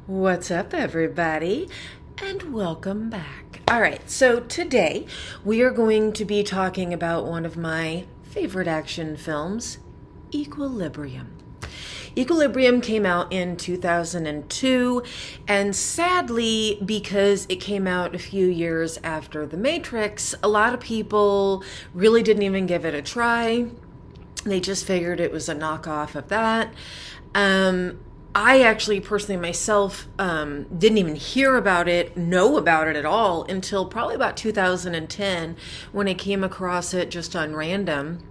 What's up, everybody? And welcome back. All right, so today we are going to be talking about one of my favorite action films, Equilibrium. Equilibrium came out in 2002, and sadly, because it came out a few years after The Matrix, a lot of people really didn't even give it a try. They just figured it was a knockoff of that. I actually personally myself didn't even hear about it, know about it at all until probably about 2010 when I came across it just on random.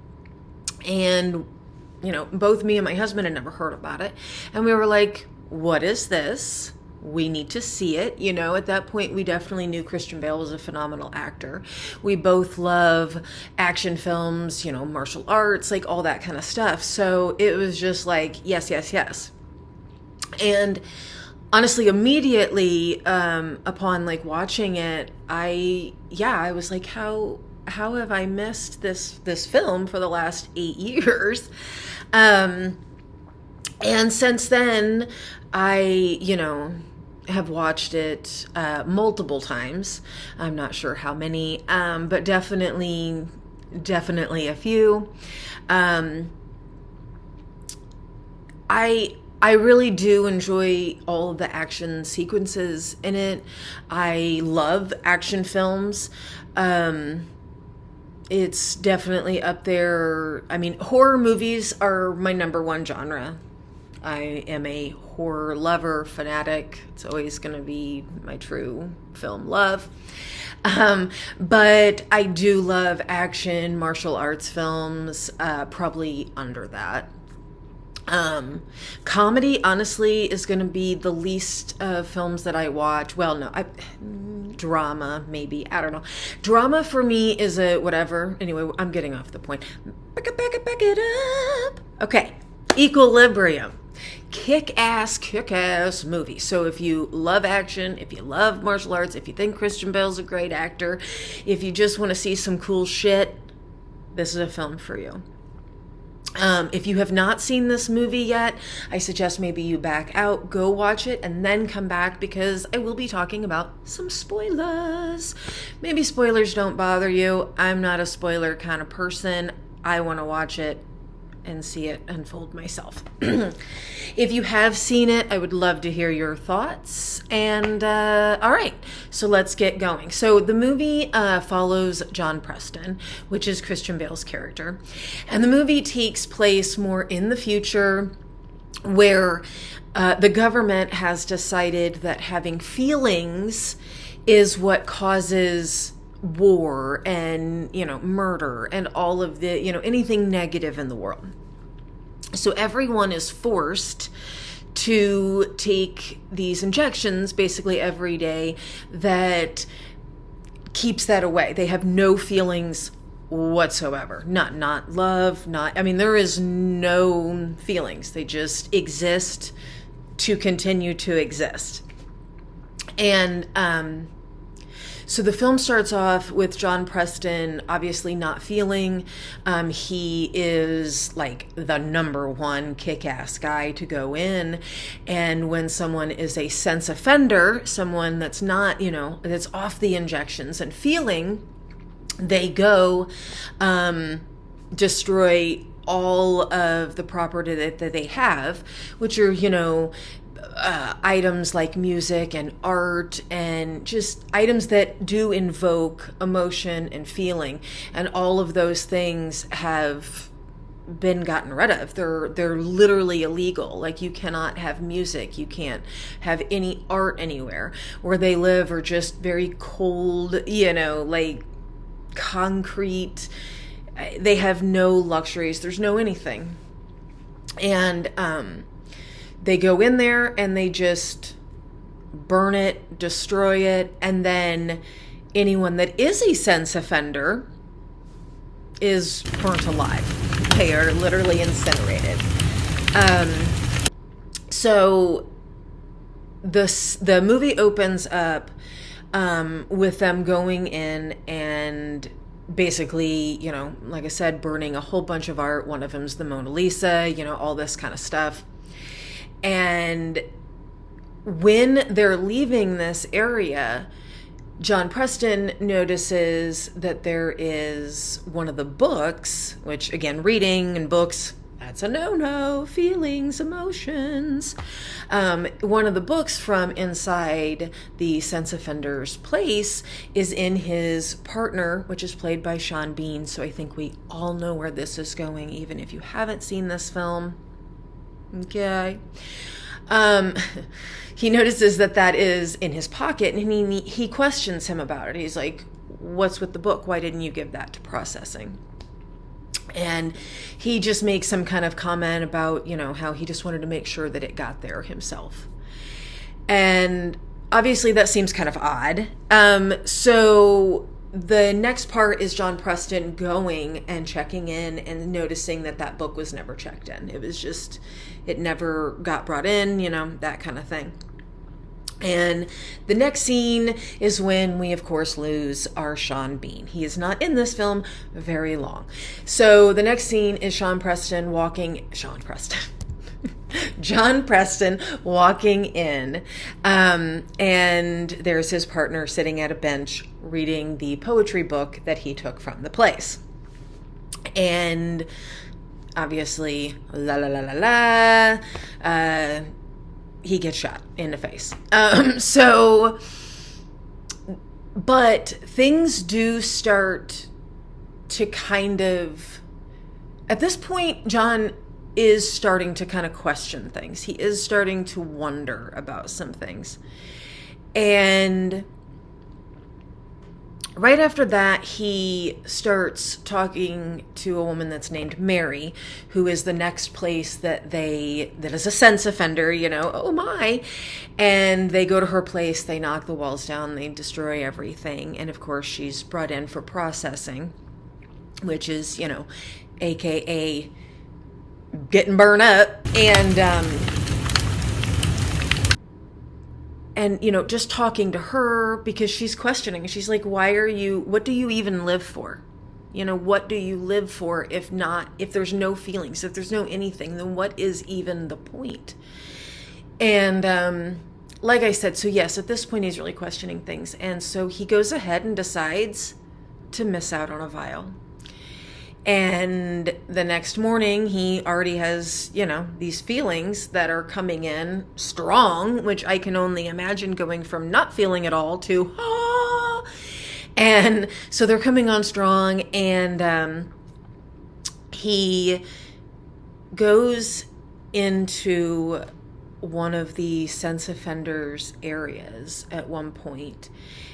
And, both me and my husband had never heard about it. And we were like, what is this? We need to see it. At that point, we definitely knew Christian Bale was a phenomenal actor. We both love action films, martial arts, like all that kind of stuff. So it was just like, yes, yes, yes. And honestly, immediately upon like watching it, I was like, how have I missed this film for the last 8 years? And since then, I have watched it multiple times. I'm not sure how many, but definitely a few. I really do enjoy all of the action sequences in it. I love action films. It's definitely up there. I mean, horror movies are my number one genre. I am a horror lover, fanatic. It's always going to be my true film love. But I do love action, martial arts films, probably under that. Comedy, honestly, is going to be the least of films that I watch. Well, no, drama, maybe. I don't know. Drama for me is a whatever. Anyway, I'm getting off the point. Back it up. Okay. Equilibrium. Kick-ass movie. So if you love action, if you love martial arts, if you think Christian Bale's a great actor, if you just want to see some cool shit, this is a film for you. If you have not seen this movie yet, I suggest maybe you back out, go watch it, and then come back because I will be talking about some spoilers. Maybe spoilers don't bother you. I'm not a spoiler kind of person. I want to watch it and see it unfold myself. If you have seen it, I would love to hear your thoughts. And all right, so let's get going. So the movie follows John Preston, which is Christian Bale's character. And the movie takes place more in the future where the government has decided that having feelings is what causes war and murder and all of the anything negative in the world. So everyone is forced to take these injections basically every day that keeps that away. They have no feelings whatsoever. Not love, there is no feelings. They just exist to continue to exist. And so the film starts off with John Preston obviously not feeling. He is like the number one kick-ass guy to go in. And when someone is a sense offender, someone that's not, that's off the injections and feeling, they go destroy all of the property that they have, which are, items like music and art and just items that do invoke emotion and feeling, and all of those things have been gotten rid of. They're literally illegal. Like, you cannot have music, you can't have any art anywhere. Where they live are just very cold, like concrete. They have no luxuries, there's no anything. And they go in there and they just burn it, destroy it, and then anyone that is a sense offender is burnt alive. They are literally incinerated. So the movie opens up with them going in and basically, like I said, burning a whole bunch of art. One of them's the Mona Lisa, all this kind of stuff. And when they're leaving this area, John Preston notices that there is one of the books, which again, reading and books, that's a no-no, feelings, emotions. One of the books from inside the sense offender's place is in his partner, which is played by Sean Bean. So I think we all know where this is going, even if you haven't seen this film. Okay. He notices that is in his pocket, and he questions him about it. He's like, what's with the book? Why didn't you give that to processing? And he just makes some kind of comment about, how he just wanted to make sure that it got there himself. And obviously that seems kind of odd. So the next part is John Preston going and checking in and noticing that book was never checked in. It never got brought in, that kind of thing. And the next scene is when we, of course, lose our Sean Bean. He is not in this film very long. So the next scene is John Preston walking in, and there's his partner sitting at a bench reading the poetry book that he took from the place. And obviously, he gets shot in the face. But things do start to kind of, at this point, John is starting to kind of question things. He is starting to wonder about some things. And right after that, he starts talking to a woman that's named Mary, who is the next place that is a sense offender, oh my. And they go to her place, they knock the walls down, they destroy everything. And of course, she's brought in for processing, which is, AKA getting burned up. And, just talking to her, because she's questioning. She's like, what do you even live for? What do you live for if there's no feelings, if there's no anything, then what is even the point? And like I said, so yes, at this point he's really questioning things. And so he goes ahead and decides to miss out on a vial. And the next morning, he already has, these feelings that are coming in strong, which I can only imagine going from not feeling at all to, ah. And so they're coming on strong, and he goes into one of the sense offenders areas at one point,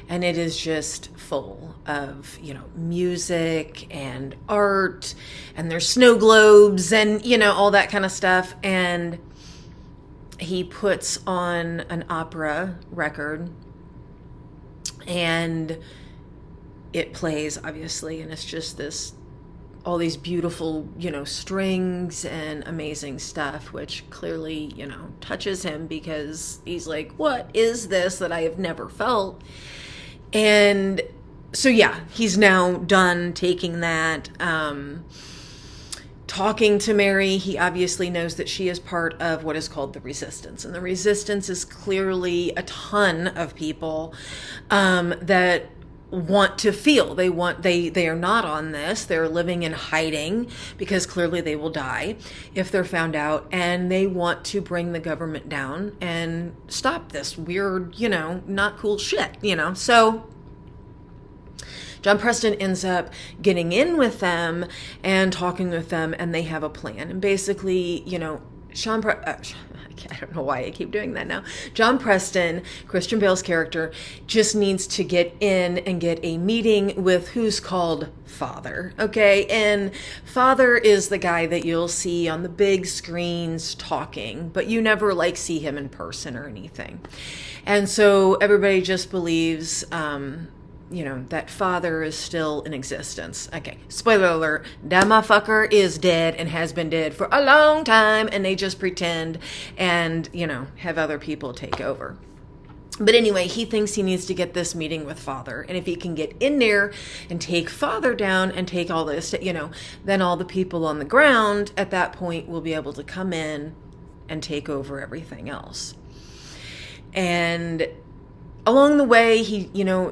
and it is just full of, music and art, and there's snow globes and, all that kind of stuff. And he puts on an opera record, and it plays, obviously, and it's just all these beautiful, strings and amazing stuff, which clearly, touches him, because he's like, what is this that I have never felt? And so, yeah, he's now done taking that, talking to Mary. He obviously knows that she is part of what is called the Resistance. And the Resistance is clearly a ton of people that want to feel. They are not on this. They're living in hiding, because clearly they will die if they're found out, and they want to bring the government down and stop this weird, not cool shit, So John Preston ends up getting in with them and talking with them, and they have a plan. And basically, I don't know why I keep doing that now. John Preston, Christian Bale's character, just needs to get in and get a meeting with who's called Father, okay? And Father is the guy that you'll see on the big screens talking, but you never see him in person or anything. And so everybody just believes, that Father is still in existence. Okay, spoiler alert, that motherfucker is dead and has been dead for a long time, and they just pretend and, have other people take over. But anyway, he thinks he needs to get this meeting with Father, and if he can get in there and take Father down and take all this, then all the people on the ground at that point will be able to come in and take over everything else. And along the way,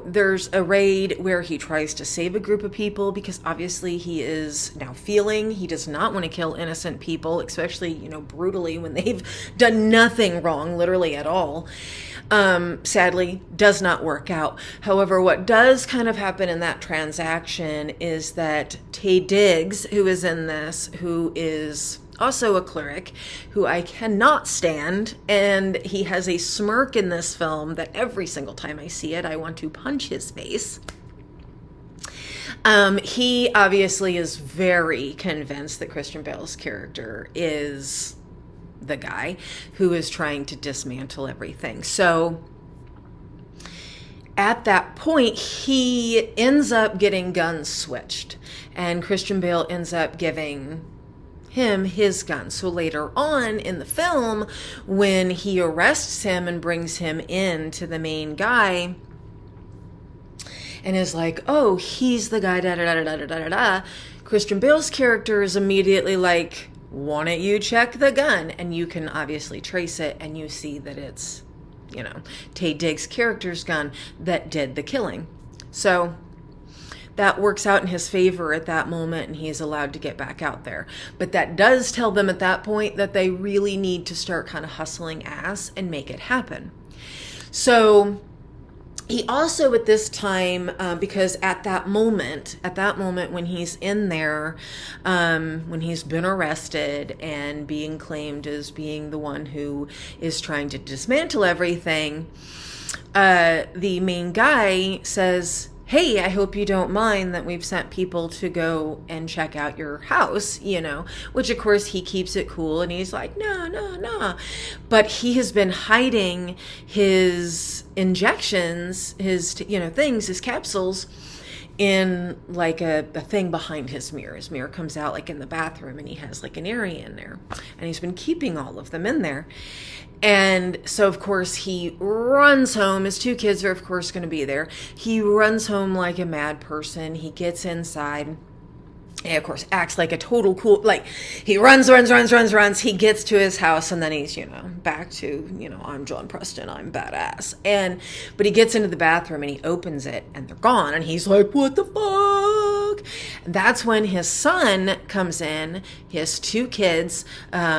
there's a raid where he tries to save a group of people because obviously he is now feeling. He does not want to kill innocent people, especially, brutally when they've done nothing wrong, literally at all. Sadly, does not work out. However, what does kind of happen in that transaction is that Taye Diggs, who is in this, who is also a cleric, who I cannot stand, and he has a smirk in this film that every single time I see it, I want to punch his face. He obviously is very convinced that Christian Bale's character is the guy who is trying to dismantle everything. So at that point, he ends up getting guns switched, and Christian Bale ends up giving him his gun. So later on in the film, when he arrests him and brings him in to the main guy and is like, oh, he's the guy, da da da da da da da da, Christian Bale's character is immediately like, why don't you check the gun? And you can obviously trace it, and you see that it's, Taye Diggs' character's gun that did the killing. So that works out in his favor at that moment, and he is allowed to get back out there. But that does tell them at that point that they really need to start kind of hustling ass and make it happen. So he also at this time, because at that moment when he's in there, when he's been arrested and being claimed as being the one who is trying to dismantle everything, the main guy says, hey, I hope you don't mind that we've sent people to go and check out your house, which of course he keeps it cool, and he's like, no. But he has been hiding his injections, his, things, his capsules in like a thing behind his mirror. His mirror comes out like in the bathroom, and he has like an area in there, and he's been keeping all of them in there. And so, of course, he runs home. His two kids are, of course, going to be there. He runs home like a mad person. He gets inside. And, of course, acts like a total cool, like, he runs. He gets to his house, and then he's, back to, I'm John Preston, I'm badass. But he gets into the bathroom, and he opens it, and they're gone. And he's like, what the fuck? And that's when his son comes in. He has two kids.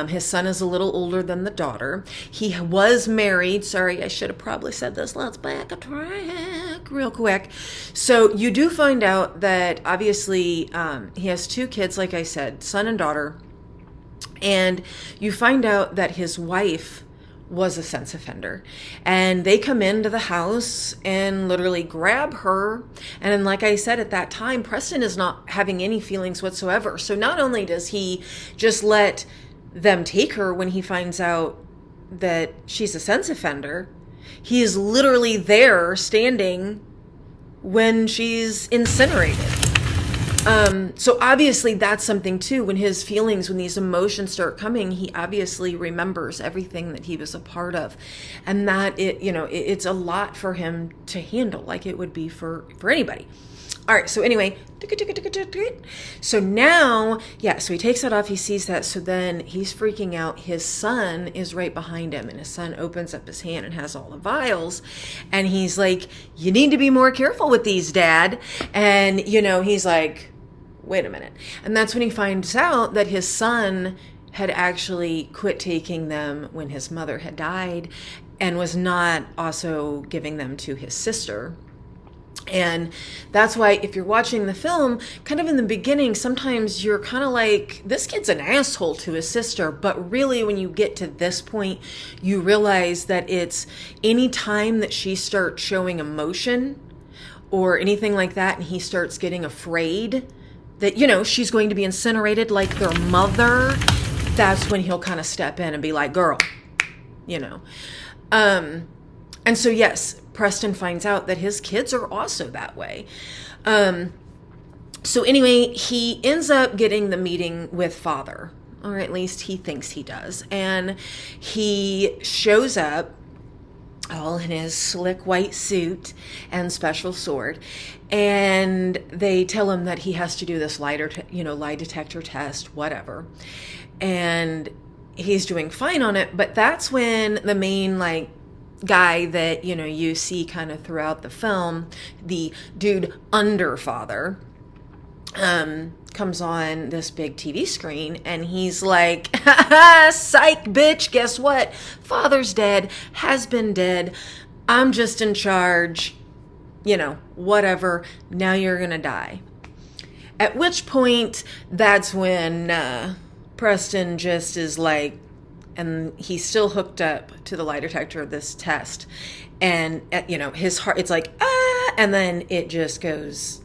His son is a little older than the daughter. He was married. Sorry, I should have probably said this. Let's back a track real quick. So you do find out that, obviously, he has two kids, like I said, son and daughter. And you find out that his wife was a sex offender. And they come into the house and literally grab her. And like I said, at that time, Preston is not having any feelings whatsoever. So not only does he just let them take her when he finds out that she's a sex offender, he is literally there standing when she's incinerated. So obviously that's something too. When his feelings, when these emotions start coming, he obviously remembers everything that he was a part of, and that it's a lot for him to handle, like it would be for anybody. All right. So anyway, so now, so he takes that off. He sees that. So then he's freaking out. His son is right behind him, and his son opens up his hand and has all the vials. And he's like, you need to be more careful with these, Dad. And, he's like, wait a minute. And that's when he finds out that his son had actually quit taking them when his mother had died, and was not also giving them to his sister. And that's why if you're watching the film, kind of in the beginning, sometimes you're kind of like, this kid's an asshole to his sister. But really, when you get to this point, you realize that it's any time that she starts showing emotion or anything like that, and he starts getting afraid that, she's going to be incinerated like their mother, that's when he'll kind of step in and be like, girl, And so, yes, Preston finds out that his kids are also that way. So anyway, he ends up getting the meeting with Father, or at least he thinks he does. And he shows up all in his slick white suit and special sword. And they tell him that he has to do this lie detector test, whatever. And he's doing fine on it. But that's when the main, guy that, you know, you see kind of throughout the film, the dude Underfather, comes on this big TV screen and he's like, psych, bitch, guess what? Father's dead, has been dead. I'm just in charge, you know, whatever. Now you're gonna die. At which point, that's when Preston just is like, and he's still hooked up to the lie detector of this test. And, you know, his heart, it's like, ah, and then it just goes,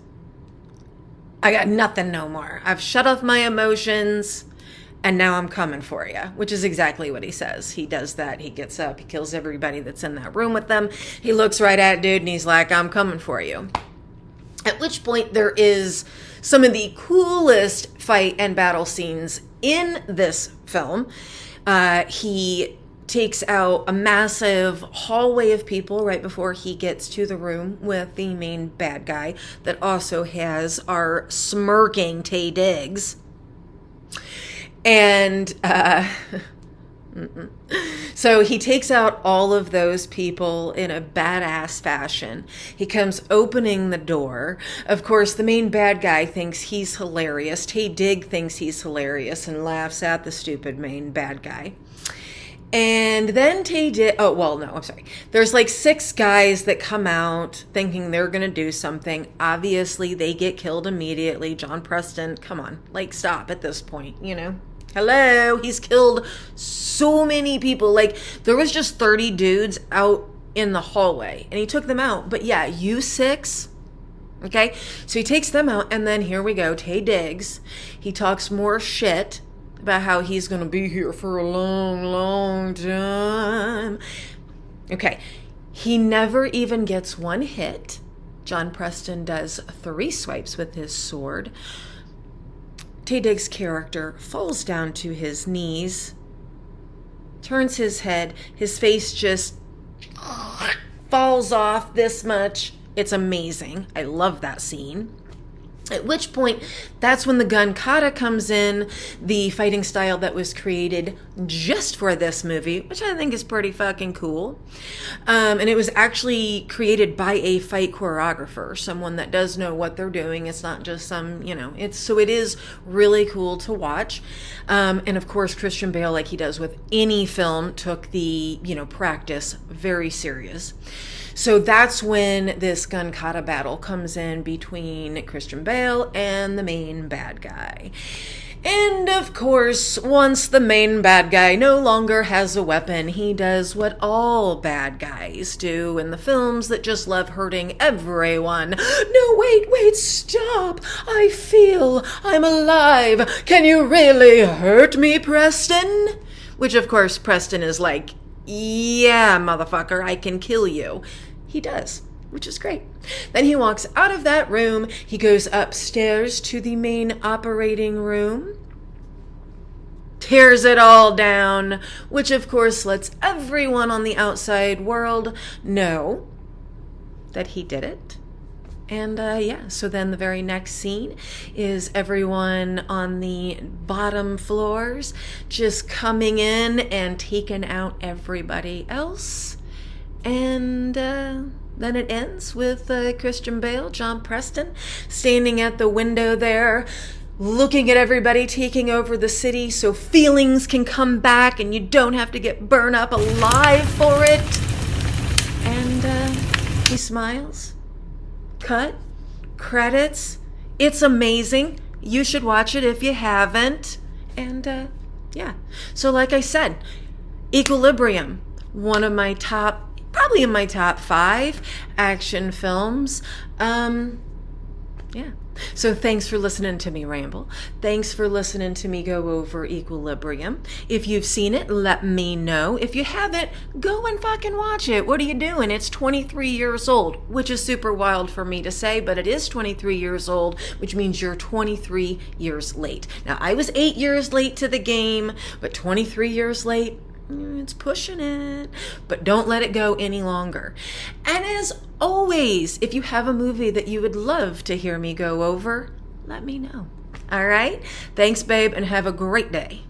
I got nothing no more. I've shut off my emotions, and now I'm coming for you, which is exactly what he says. He does that. He gets up. He kills everybody that's in that room with them. He looks right at dude, and he's like, I'm coming for you. At which point, there is some of the coolest fight and battle scenes in this film. He takes out a massive hallway of people right before he gets to the room with the main bad guy that also has our smirking Taye Diggs. And so he takes out all of those people in a badass fashion. He comes opening the door. Of course, the main bad guy thinks he's hilarious. Taye Diggs thinks he's hilarious and laughs at the stupid main bad guy. And then there's like 6 guys that come out thinking they're going to do something. Obviously, they get killed immediately. John Preston, come on, like, stop at this point, you know? Hello, he's killed so many people. Like, there was just 30 dudes out in the hallway, and he took them out. But yeah, you 6, okay? So he takes them out, and then here we go, Taye Diggs. He talks more shit about how he's going to be here for a long, long time. Okay, he never even gets one hit. John Preston does 3 swipes with his sword. Taye Diggs' character falls down to his knees, turns his head, his face just falls off this much. It's amazing. I love that scene. At which point, that's when the gun kata comes in, the fighting style that was created just for this movie, which I think is pretty fucking cool. And it was actually created by a fight choreographer, someone that does know what they're doing. It's not just some, you know, it is really cool to watch. And of course, Christian Bale, like he does with any film, took the, you know, practice very serious. So that's when this gun kata battle comes in between Christian Bale and the main bad guy. And of course, once the main bad guy no longer has a weapon, he does what all bad guys do in the films that just love hurting everyone. No, wait, stop. I feel I'm alive. Can you really hurt me, Preston? Which, of course, Preston is like, yeah, motherfucker, I can kill you. He does, which is great. Then he walks out of that room. He goes upstairs to the main operating room, tears it all down, which of course lets everyone on the outside world know that he did it. And so then the very next scene is everyone on the bottom floors just coming in and taking out everybody else. And then it ends with Christian Bale, John Preston, standing at the window there, looking at everybody taking over the city so feelings can come back and you don't have to get burned up alive for it. And he smiles. Cut. Credits. It's amazing. You should watch it if you haven't. And so like I said, Equilibrium, one of my probably in my top 5 action films. So thanks for listening to me ramble. Thanks for listening to me go over Equilibrium. If you've seen it, let me know. If you haven't, go and fucking watch it. What are you doing? It's 23 years old, which is super wild for me to say, but it is 23 years old, which means you're 23 years late. Now, I was 8 years late to the game, but 23 years late, it's pushing it, but don't let it go any longer. And as always, if you have a movie that you would love to hear me go over, let me know. All right? Thanks, babe, and have a great day.